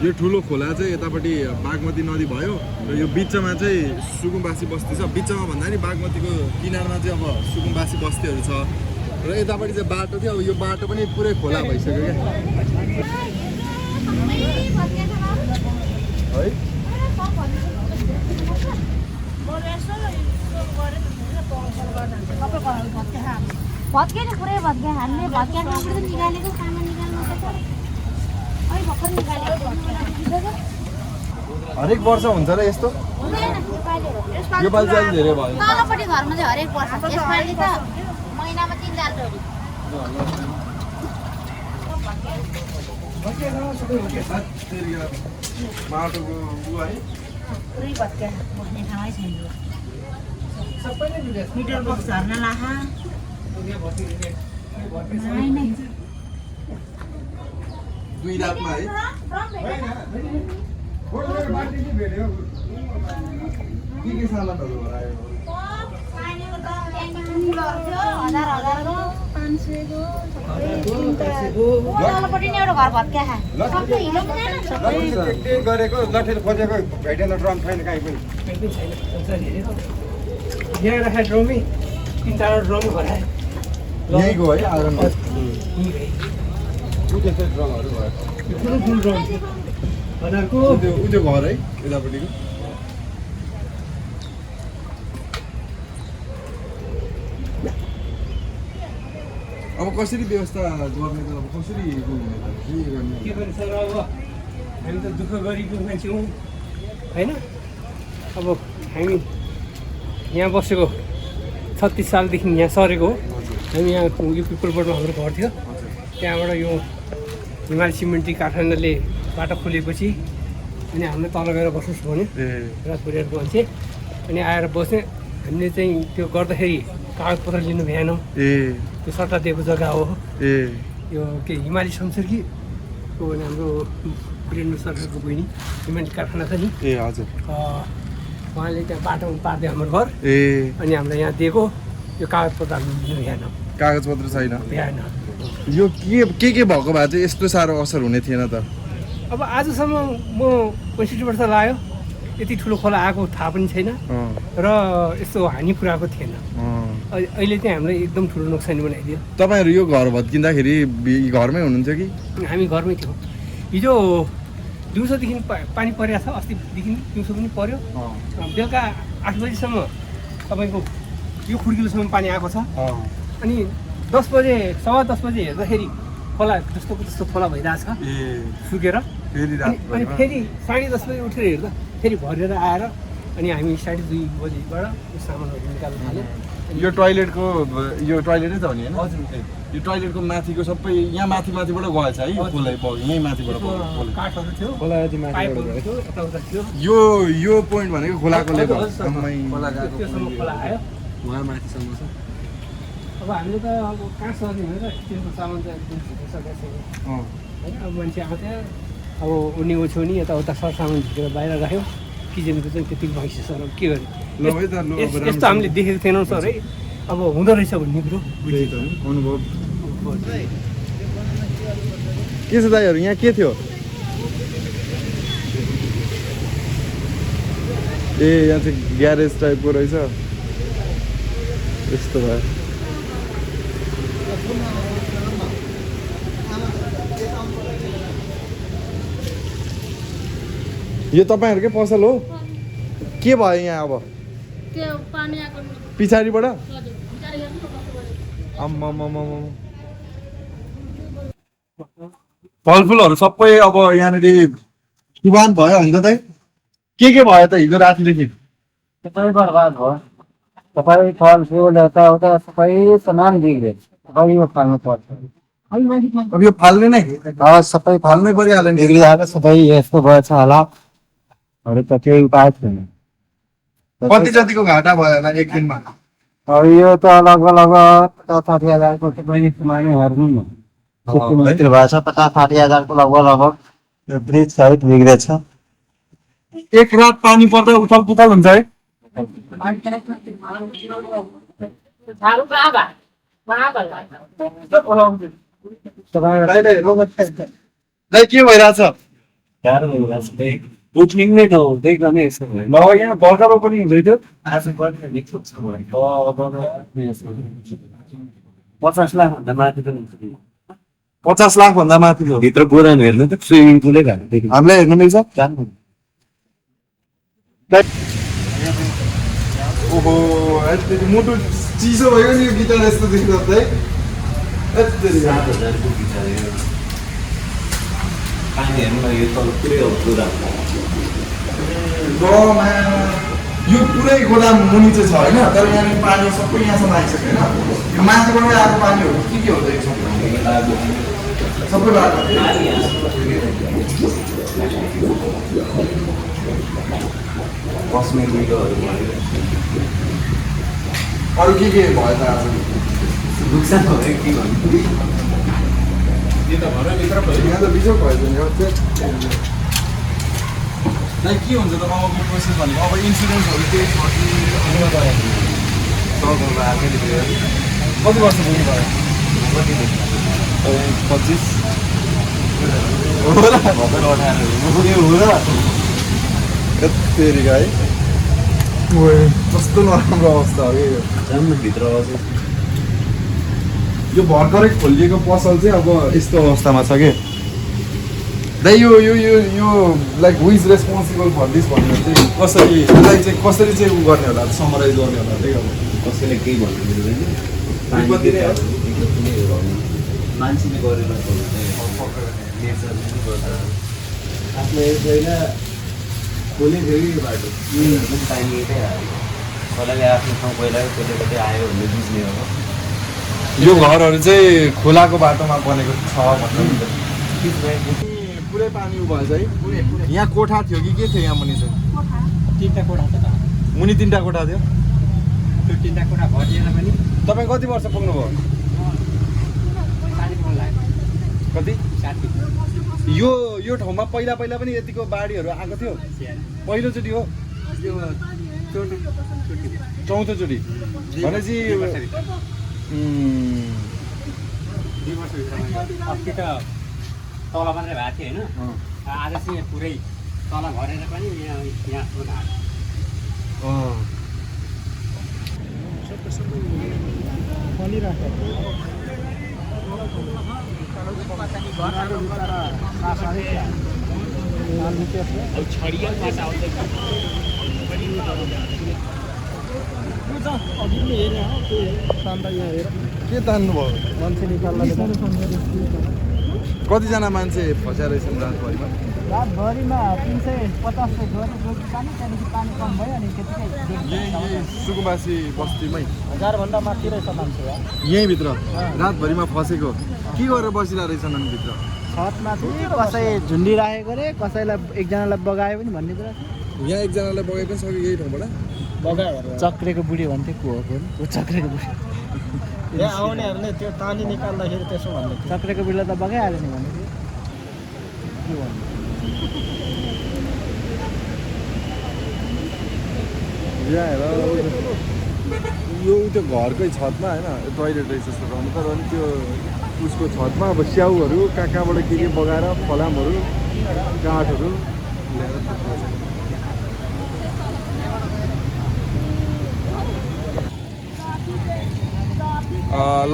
यो ठुलो खोला चाहिँ यतापट्टि बागमती नदी भयो र यो बिचमा चाहिँ सुकुम्बासी बस्ती छ। बिचमा भन्दा नि बागमतीको किनारमा चाहिँ अब सुकुम्बासी बस्तीहरू छ र यतापट्टि चाहिँ बाटो थियो। अब यो बाटो पनि पुरै खोला भइसक्यो क्या है। भत्के पुरै भत्के हामीले भत्केको निकालेको सामान निकाल्नु पर्छ। अहिले भर्खर निकालेको हरेक वर्ष हुन्छ र यस्तो? यो पालि चाहिँ धेरै भयो। तलपट्टि घरमा चाहिँ हरेक वर्ष, यसपालि त महिनामा 3 जाल जोडी। माटोको उ है पुरै भत्के बस्ने ठाउँै छैन। मिटर बक्स झर्न लाहा दुई रातमा है। के सामानहरू हरायो? तलपट्टि नि एउटा घर भत्के खा सबै हिलो गरेको लठेर खोजेको भेटेन ड्रम छैन कहीँ पनि यहाँ राखेको ड्रमै 3-4 ड्रम भरायो यहीँको है आइरन त्यस्तै ड्रमहरू भयो ठुलो ड्रम बनाएको त्यो घर है यतापट्टिको। अब कसरी व्यवस्था गर्ने त अब कसरी हुने त के गर्ने? के पनि सर अब हामी त दुःख गरेको मान्छे हौँ होइन। अब हामी यहाँ बसेको 36 सालदेखि यहाँ सरेको हो। हामी यहाँ यो पिपलबोर्डमा हाम्रो घर थियो। त्यहाँबाट यो हिमाल सिमेन्टी कारखानाले बाटो खोलेपछि अनि हामीले तल गएर बस्नुहोस् भन्यो राजपरिवारको मान्छे। अनि आएर बस्ने हामीले चाहिँ त्यो गर्दाखेरि कागजपत्र लिनु भ्याएनौँ। त्यो सट्टा दिएको जग्गा हो। यो के हिमाली संसर्कीको हाम्रो वीरेन्द्र सरकारको बहिनी सिमेन्ट कारखाना छ नि। हजुर। उहाँले त्यहाँ बाटोमा पारिदियो हाम्रो घर। अनि हामीलाई यहाँ दिएको यो कागजपत्र हामीले लिनु भ्याएन। कागजपत्र छैन? भ्याएन। यो के भएको भए चाहिँ यस्तो साह्रो असर हुने थिएन त? अब आजसम्म म 65 वर्ष लाग्यो यति ठुलो खोला आएको थाहा पनि छैन र यस्तो हानि पुऱ्याएको थिएन। अहिले चाहिँ हामीलाई एकदम ठुलो नोक्सानी बनाइदियो। तपाईँहरू यो घर भत्किँदाखेरि घरमै हुनुहुन्थ्यो कि? हामी घरमै थियौँ। हिजो दिउँसोदेखि पानी परिरहेको छ। अस्तिदेखि दिउँसो पनि पर्यो। बेलुका 8 बजीसम्म तपाईँको यो खुड्किलोसम्म पानी आएको छ। अनि 10 बजे 10:15 बजे हेर्दाखेरि खोला जस्तोको त्यस्तो खोला भइरहेछ सुकेर। अनि फेरि 10:30 बजी उठेर हेर्दा फेरि भरेर आएर अनि हामी 2:30 बजीबाट यो सामानहरू निकाल्नु थाल्यौँ। यो टोइलेटको यो टोइलेटै त हो नि होइन? हजुर। यो टोइलेटको माथिको सबै यहाँ माथिबाट गएछ है? खोला यहीँ माथिबाट काठहरू थियो, पाइपहरू थियो, यताउता थियो। यो पोइन्ट भनेको खोलाको लेभल त्योसम्म खोला आयो। उहाँ माथिसम्म छ। अब हामीले त अब कहाँ सर्ने भनेर स्टिलको सामान चाहिँ एकदम झिकिसकेको छ होइन। अब मान्छे आउँथ्यो अब उनी ओछ्याउनी यताउता सरसामान झिकेर बाहिर राख्यो। किचनको चाहिँ त्यतिको भइसक्यो सर। अब के गर्ने? यस्तो हामीले देखेको थिएनौँ सर है। अब हुँदो रहेछ भन्ने कुरो अनुभव के छ दाइहरू? यहाँ के थियो? यहाँ चाहिँ ग्यारेज टाइपको रहेछ। यस्तो भयो। यो तपाईँहरूकै पसल हो? के भयो यहाँ अब? पछाडिबाट फलफुलहरू सबै अब यहाँनिर तुफान भयो होइन त? के भयो त हिजो रातिदेखि? सबै बर्बाद भयो। सबै फलफुल यताउता सबै सामान बिग्रियो। अब यो फाल्नु पर्छ। अब यो फाल्ने नै? सबै फाल्नै परिहाल्यो नि। बिग्रिरहेको सबै यस्तो भएछ हालत अरू त केही उपाय छैन। कति जतिको घाटा भयो होला एक दिनमा? अब यो त लगभग 50-60 हजारको पनि माने हेर्नु न भित्र भएछ। 50-60 हजारको लगभग यो ब्रिज सहित बिग्रेछ। एक रात पानी पर्दा उथल पुथल हुन्छ है? के भइरहेछ? बुकिङ नै नहुँदैन नै यसो भयो ल यहाँ बर्खामा पनि हुँदै थियो आज गर्ने निक्लो छ भयो 50 लाखभन्दा माथि त हुन्छ 50 लाख भन्दा माथि हो भित्र गोरान हेर्नु त स्विमिङ पुलै घाटो देखि हामीलाई हेर्नु मिल्छ जान्नु ओहो यति मुटु चिसो भयो नि यो गिटार यस्तो देखिँदा त है यति 7,000 को बिचाऱ्यो पानी हेर्नु यो तल पुरै गोरान यो पुरै गोदाम मुनि चाहिँ छ होइन तर यहाँनिर पानी सबै यहाँसम्म आइसक्यो होइन यो माथिबाट आएको पानीहरू के हुन्छ यो सबै बाटो बस्ने लुगाहरू भयो अरू के भयो त आज नुक्सान भयो के भन्नु यहाँ त बिजोग भयो नि दाइ के हुन्छ त अबको प्रोसेस भनेको अब इन्सुरेन्सहरू केही छ कि कति वर्ष पुग्नु भयो 25 हो र कतिका है कस्तो नराम्रो अवस्था हो कि भित्र यो भर्खरै खोलिएको पसल चाहिँ अब यस्तो अवस्थामा छ कि दाइ यो यो यो यो like who is responsible for this भनेर चाहिँ कसरी यसलाई चाहिँ कसरी चाहिँ उ गर्ने होला समराइज गर्ने होला त्यही अब कसैले केही भन्नु मिल्दैन मान्छेले गरेर आफ्नो पहिला खोले फेरि बाटो पानी यतै हाल्यो खोलाले आफ्नो ठाउँ पहिला कसले कतै आयो भने बुझ्ने हो यो घरहरू चाहिँ खोलाको बाटोमा बनेको छ भन्नु नि त पुरै पानी उ भएछ है यहाँ कोठा थियो कि के थियो यहाँ मुनि चाहिँ 3टा कोठा छ त मुनि 3टा कोठा थियो त्यो 3टा कोठा भरिएन पनि तपाईँ कति वर्ष पुग्नुभयो कति 60 यो ठाउँमा पहिला पनि यतिको बाढीहरू आएको थियो पहिलोचोटि हो चौथोचोटि भनेपछि अस्ति त तल मात्रै भएको थियो होइन आज चाहिँ पुरै तल भरेर पनि यहाँसम्म के तान्नु भयो मान्छे निकाल्दा कतिजना मान्छे फस्या रहेछन् रातभरिमा रातभरिमा 350 गरी पानी त्यहाँदेखि पानी कम भयो अनि त्यतिकै यही सुकुम्बासी बस्तीमै 1000 भन्दा माथि रहेछ मान्छे यहीँभित्र रातभरिमा फसेको के गरेर बसिरहेको रहेछन् अनि भित्र छतमा चाहिँ कसै झुन्डी राखेको रे कसैलाई एकजनालाई बगायो पनि भन्ने कुरा यहाँ एकजनालाई बगाइ पनि सक्यो यही ठाउँबाट बगायो चक्रेको बुढी भन्थे को हो को चक्रेको बुढी यहाँ आउनेहरूले त्यो तानी निकाल्दाखेरि त्यसो भन्दै थियो चक्रेको बुढीलाई त बगाइहाल्यो नि भन्ने के भन्नु यहाँ हेर यो त्यो घरकै छतमा होइन टोइलेट रहेछ जस्तो ठाउँमा तर अनि त्यो उसको छतमा अब स्याउहरू कहाँबाट के बगाएर फलामहरू काठहरू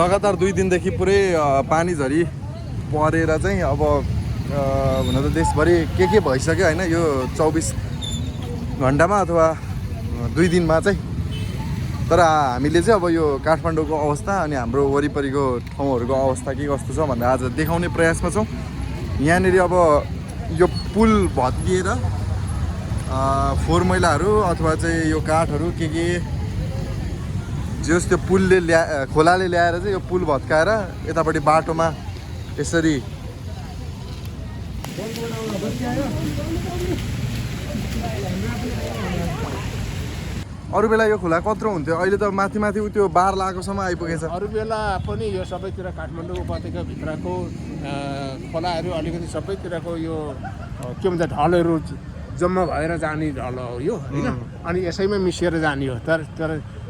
लगातार 2 दिनदेखि पुरै पानी झरी परेर चाहिँ अब हुन त देशभरि के भइसक्यो होइन यो 24 घन्टामा अथवा 2 दिनमा चाहिँ तर हामीले चाहिँ अब यो काठमाडौँको अवस्था अनि हाम्रो वरिपरिको ठाउँहरूको अवस्था के कस्तो छ भनेर आज देखाउने प्रयासमा छौँ यहाँनिर अब यो पुल भत्किएर फोहोर मैलाहरू अथवा चाहिँ यो काठहरू के जस त्यो पुलले खोलाले ल्याएर चाहिँ यो पुल भत्काएर यतापट्टि बाटोमा यसरी अरू बेला यो खोला कत्रो हुन्थ्यो अहिले त माथि त्यो बार लागेकोसम्म आइपुगेछ अरू बेला पनि यो सबैतिर काठमाडौँ उपत्यकाभित्रको खोलाहरू अलिकति सबैतिरको यो के भन्छ ढलहरू जम्मा भएर जाने ढल हो यो होइन अनि यसैमा मिसिएर जाने हो तर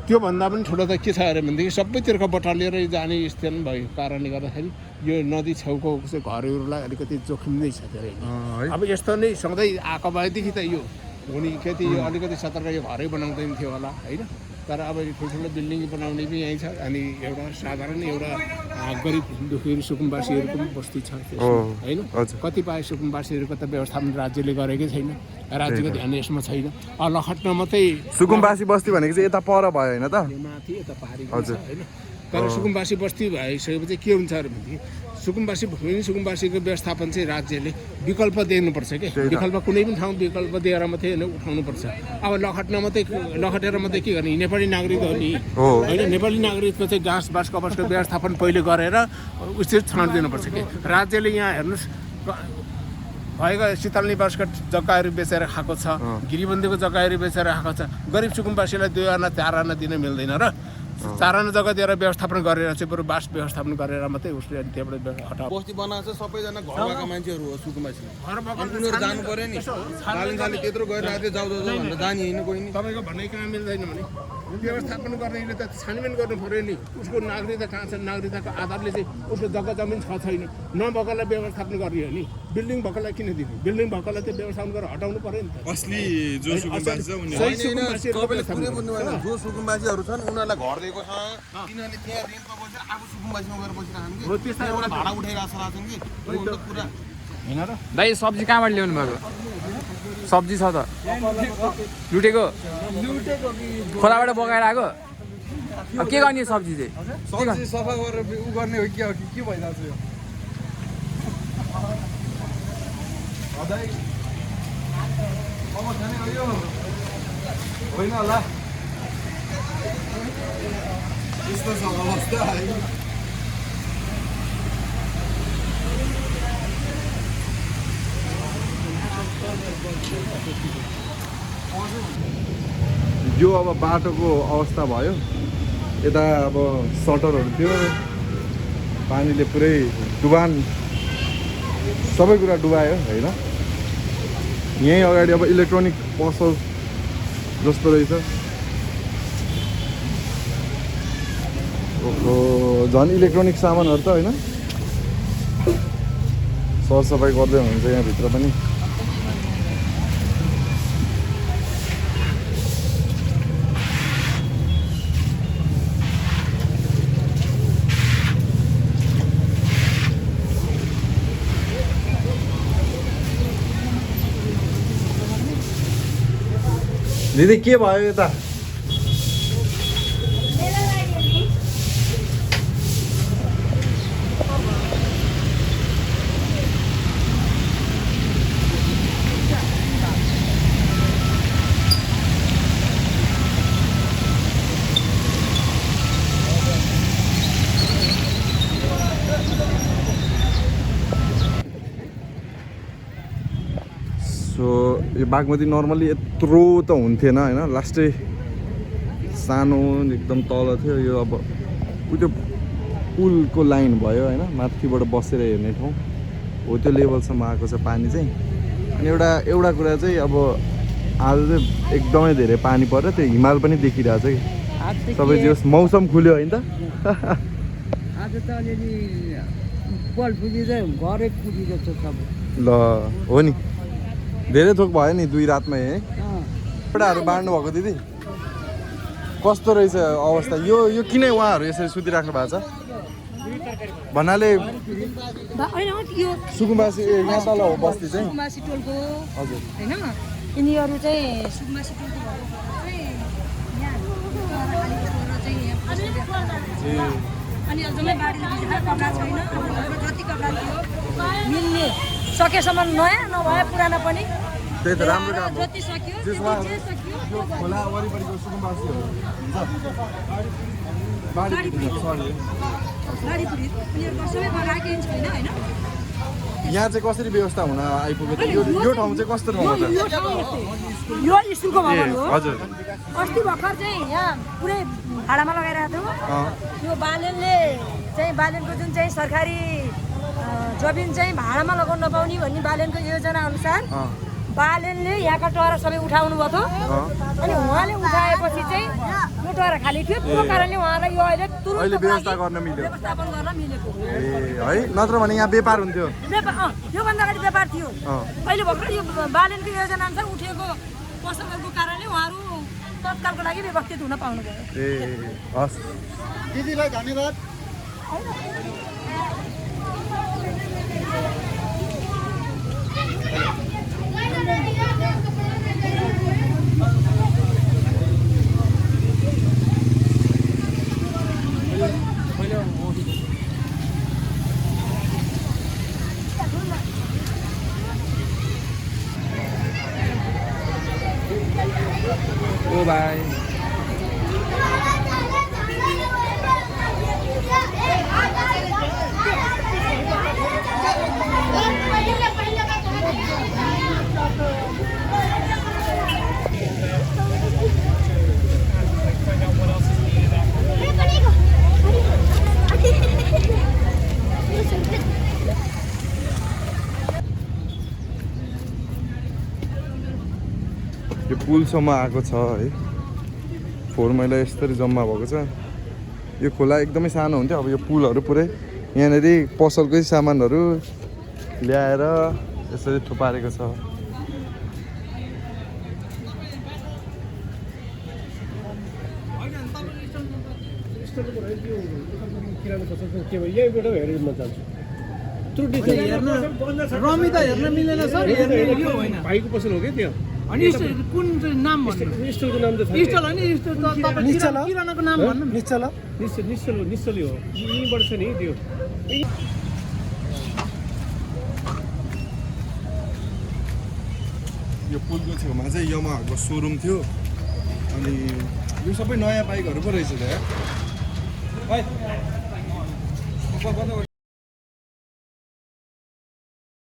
त्योभन्दा पनि ठुलो त के छ अरे भनेदेखि सबैतिरको बटालिएर जाने स्थिति भएको कारणले गर्दाखेरि यो नदी छेउको चाहिँ घरहरूलाई अलिकति जोखिम नै छ धेरै नै। है अब यस्तो नै सधैँ आएको भएदेखि त यो हुने खेती यो अलिकति सतर्क यो घरै बनाउँदैन थियो होला होइन। तर अब यो ठुल्ठुलो बिल्डिङ बनाउने पनि यहीँ छ अनि एउटा साधारण एउटा गरिब दुखीहरू सुकुम्बासीहरूको पनि बस्ती छ होइन। कतिपय सुकुम्बासीहरूको त व्यवस्थापन राज्यले गरेकै छैन, राज्यको ध्यान यसमा छैन। लखट्न मात्रै सुकुम्बासी बस्ती भनेको चाहिँ यता पर भयो होइन त? माथि यता पारि होइन। तर सुकुम्बासी बस्ती भइसकेपछि के हुन्छ भनेदेखि सुकुम्बासीको व्यवस्थापन चाहिँ राज्यले विकल्प दिनुपर्छ कि विकल्प कुनै पनि ठाउँ विकल्प दिएर मात्रै उठाउनुपर्छ। अब लखटेर मात्रै के गर्ने नेपाली नागरिक हो नि होइन। नेपाली नागरिकको चाहिँ घाँस कपासको व्यवस्थापन पहिले गरेर उचित छाँड दिनुपर्छ कि राज्यले यहाँ हेर्नुहोस् भएका शीतल निवासका जग्गाहरू बेचेर खाएको छ, गिरीबन्दीको जग्गाहरू बेचेर खाएको छ। गरिब सुकुम्बासीलाई 2 आना 4 आना दिन मिल्दैन र 4 आना जग्गा दिएर व्यवस्थापन गरेर चाहिँ बरु बास व्यवस्थापन गरेर मात्रै उसले त्यहाँबाट हटाउ। बस्ती बनाएको छ सबैजना घर भएका मान्छेहरू हो सुकुम्बासी। उनीहरू जानु पर्यो नि, खाली त्यत्रो गइरहेको थियो जाउ भनेर जाने होइन कोही नि। तपाईँको भन्ने कहाँ मिल्दैन भने व्यवस्थापन गर्नेले त छानबिन गर्नु पऱ्यो नि। उसको नागरिकता कहाँ छ, नागरिकताको आधारले चाहिँ उसको जग्गा जमिन छ छैन, नभएकोलाई व्यवस्थापन गर्ने हो नि। बिल्डिङ भएकोलाई किन दिने? बिल्डिङ भएकोलाई त्यो व्यवस्थापन गरेर हटाउनु पऱ्यो नि त। असली जो सुकुम्बासी छ जो सुकुम्बासीहरू छन् उनीहरूलाई घर दिएको छ, तिनीहरूले त्यहाँ रेन्टमा बसेर आफू सुकुम्बासीमा गएर बसिरहेको कि एउटा भाडा उठाइरहेको छन् कि पुरा होइन र। दाइ सब्जी कहाँबाट ल्याउनु भएको? सब्जी छ त लुटेको खोलाबाट बगाएर आएको। अब के गर्ने सब्जी चाहिँ? सब्जी सफा गरेर उ गर्ने हो कि के भइरहेको छ यो? अब खाने हो यो होइन होला यस्तो छ अवस्था। यो अब बाटोको अवस्था भयो। यता अब सटरहरू थियो, पानीले पुरै डुबान सबै कुरा डुबायो होइन। यहीँ अगाडि अब इलेक्ट्रोनिक पसल जस्तो रहेछ। ओहो झन् इलेक्ट्रोनिक सामानहरू त होइन सरसफाइ गर्दै हुनुहुन्छ यहाँभित्र पनि। दिदी के भयो यता? यो बागमती नर्मली यत्रो त हुन्थेन होइन, लास्टै सानो एकदम तल थियो। यो अब त्यो पुलको लाइन भयो होइन, माथिबाट बसेर हेर्ने ठाउँ हो त्यो लेभलसम्म आएको छ पानी चाहिँ। अनि एउटा कुरा चाहिँ अब आज चाहिँ एकदमै धेरै पानी पर्यो, त्यो हिमाल पनि देखिरहेको छ कि सबै जे होस् मौसम खुल्यो होइन त। आज त अलिअलि बल पुगिँदै घरै पुगेको छ सबै। ल हो नि धेरै थोक भयो नि 2 रातमै है। कपडाहरू बाँड्नु भएको दिदी कस्तो रहेछ अवस्था? यो किन उहाँहरू यसरी सुतिराख्नु भएको छ भन्नाले सुकुम्बासी यहाँ तल हो बस्ती चाहिँ सुकुम्बासी टोलको हजुर होइन। यिनीहरू चाहिँ सुकुम्बासी टोलको अनि जम्मै बाढीले कपडा छैन। जति कपडा थियो मिल्ने सकेसम्म नयाँ नभए पुरानो पनि त्यही त राम्रो काम हो। जति सक्यो यो खोला वरिपरिको सुकुम्बासीहरू गाडी पुरित उनीहरूको सबै बनाएकै छैन होइन। यहाँ चाहिँ कसरी व्यवस्था हुन आइपुग्यो त? यो ठाउँ चाहिँ कस्तो ठाउँ हो त? यो स्कुलको भवन हो। हजुर अस्ति भर्खर चाहिँ यहाँ पुरै भाडामा लगाइरहेको थियो। यो बालेनको जुन चाहिँ सरकारी जमिन चाहिँ भाडामा लगाउन नपाउने भन्ने बालेनको योजना अनुसार बालेनले यहाँका टोरा सबै उठाउनु भएको थियो अनि उहाँले उठाएपछि चाहिँ यो टोरा खाली थियो त्यो कारणले उहाँलाई यो अहिले तुरुन्तको अहिले व्यवस्था लागि गर्न मिल्यो व्यवस्थापन गर्न मिलेको ए है नत्र भने यहाँ व्यापार हुन्थ्यो योभन्दा अगाडि व्यापार थियो अहिले भर्खर यो बालेनको योजना अनुसार उठेको पसलहरूको कारणले उहाँहरू तत्कालको लागि व्यवस्थित हुन पाउनुभयो ए हस् दिदीलाई धन्यवाद ओ भाइ यो पुलसम्म आएको छ है फोहोर मैला यसरी जम्मा भएको छ यो खोला एकदमै सानो हुन्थ्यो अब यो पुलहरू पुरै यहाँनिर पसलकै सामानहरू ल्याएर यसरी थुपारेको छ किराना पसल के भयो यहीँबाट हेरेर म जान्छु त्रुटि छ रमी त हेर्न मिलेन सर हेर्ने यो होइन भाइको पसल हो क्या त्यो अनि कुन चाहिँ नाम भन्नु स्टोरको नाम त थाहा स्टल होइन स्टल त तपाईँ किरानाको नाम भन्नु निश्चल निश्चलै हो यहीँबाट छ नि त्यो यो पुलको छेउमा चाहिँ यमाहाको सोरुम थियो अनि यो सबै नयाँ बाइकहरू पो रहेछ त